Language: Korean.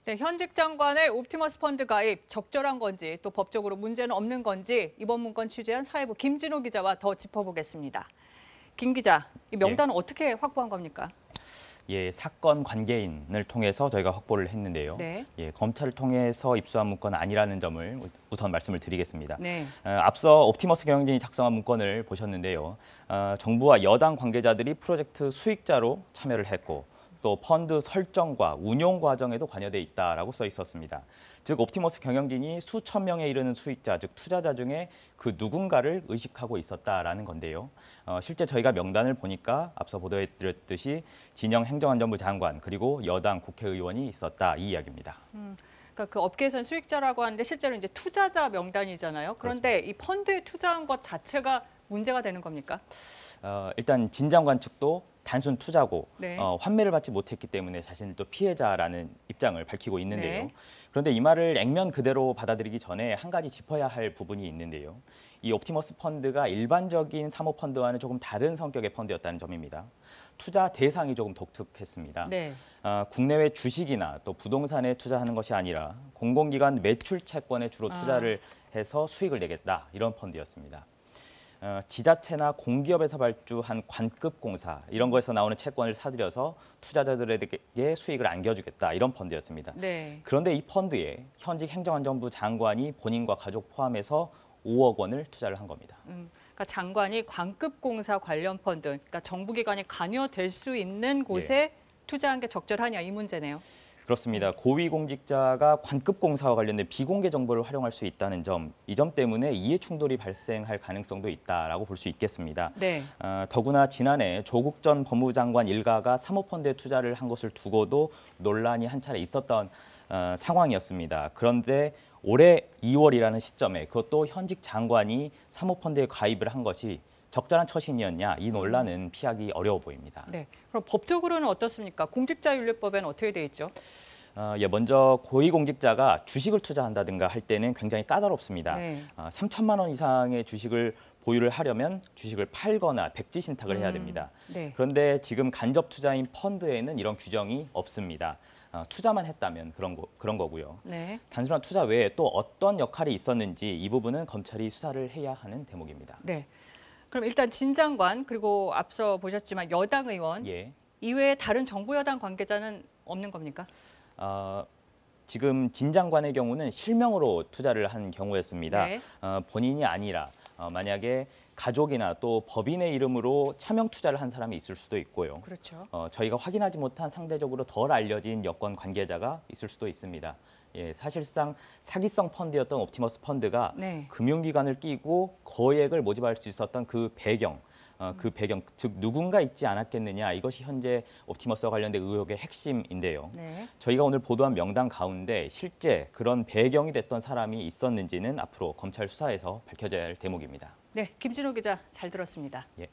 네, 현직 장관의 옵티머스 펀드 가입 적절한 건지 또 법적으로 문제는 없는 건지 이번 문건 취재한 사회부 김진호 기자와 더 짚어보겠습니다. 김 기자, 이 예. 명단은 어떻게 확보한 겁니까? 예, 사건 관계인을 통해서 저희가 확보를 했는데요. 네. 예, 검찰을 통해서 입수한 문건은 아니라는 점을 우선 말씀을 드리겠습니다. 네. 앞서 옵티머스 경영진이 작성한 문건을 보셨는데요. 정부와 여당 관계자들이 프로젝트 수익자로 참여를 했고 또 펀드 설정과 운용 과정에도 관여돼 있다라고 써 있었습니다. 즉 옵티머스 경영진이 수천 명에 이르는 수익자, 즉 투자자 중에 그 누군가를 의식하고 있었다라는 건데요. 실제 저희가 명단을 보니까 앞서 보도해드렸듯이 진영 행정안전부 장관 그리고 여당 국회의원이 있었다 이 이야기입니다. 그러니까 그 업계에서는 수익자라고 하는데 실제로 이제 투자자 명단이잖아요. 그런데 그렇습니다. 이 펀드에 투자한 것 자체가 문제가 되는 겁니까? 일단 진 장관 측도 단순 투자고 네. 환매를 받지 못했기 때문에 자신도 피해자라는 입장을 밝히고 있는데요. 네. 그런데 이 말을 액면 그대로 받아들이기 전에 한 가지 짚어야 할 부분이 있는데요. 이 옵티머스 펀드가 일반적인 사모펀드와는 조금 다른 성격의 펀드였다는 점입니다. 투자 대상이 조금 독특했습니다. 네. 국내외 주식이나 또 부동산에 투자하는 것이 아니라 공공기관 매출 채권에 주로 투자를 해서 수익을 내겠다 이런 펀드였습니다. 지자체나 공기업에서 발주한 관급공사 이런 거에서 나오는 채권을 사들여서 투자자들에게 수익을 안겨주겠다 이런 펀드였습니다. 네. 그런데 이 펀드에 현직 행정안전부 장관이 본인과 가족 포함해서 5억 원을 투자를 한 겁니다. 그러니까 장관이 관급공사 관련 펀드, 그러니까 정부기관이 관여될 수 있는 곳에 투자한 게 적절하냐 이 문제네요. 그렇습니다. 고위공직자가 관급공사와 관련된 비공개 정보를 활용할 수 있다는 점, 이 점 때문에 이해 충돌이 발생할 가능성도 있다라고 볼 수 있겠습니다. 네. 더구나 지난해 조국 전 법무장관 일가가 사모펀드에 투자를 한 것을 두고도 논란이 한 차례 있었던 상황이었습니다. 그런데 올해 2월이라는 시점에 그것도 현직 장관이 사모펀드에 가입을 한 것이 적절한 처신이었냐 이 논란은 피하기 어려워 보입니다. 네. 그럼 법적으로는 어떻습니까? 공직자윤리법에는 어떻게 돼 있죠? 먼저 고위공직자가 주식을 투자한다든가 할 때는 굉장히 까다롭습니다. 네. 3천만 원 이상의 주식을 보유를 하려면 주식을 팔거나 백지 신탁을 해야 됩니다. 네. 그런데 지금 간접 투자인 펀드에는 이런 규정이 없습니다. 투자만 했다면 그런 거고요. 네. 단순한 투자 외에 또 어떤 역할이 있었는지 이 부분은 검찰이 수사를 해야 하는 대목입니다. 네. 그럼 일단 진 장관 그리고 앞서 보셨지만 여당 의원 예. 이외에 다른 정부 여당 관계자는 없는 겁니까? 지금 진 장관의 경우는 실명으로 투자를 한 경우였습니다. 네. 본인이 아니라 만약에 가족이나 또 법인의 이름으로 차명 투자를 한 사람이 있을 수도 있고요. 그렇죠. 저희가 확인하지 못한 상대적으로 덜 알려진 여권 관계자가 있을 수도 있습니다. 예, 사실상 사기성 펀드였던 옵티머스 펀드가 네. 금융기관을 끼고 거액을 모집할 수 있었던 그 배경, 즉 누군가 있지 않았겠느냐 이것이 현재 옵티머스와 관련된 의혹의 핵심인데요. 네. 저희가 오늘 보도한 명단 가운데 실제 그런 배경이 됐던 사람이 있었는지는 앞으로 검찰 수사에서 밝혀져야 할 대목입니다. 네, 김진호 기자 잘 들었습니다. 예.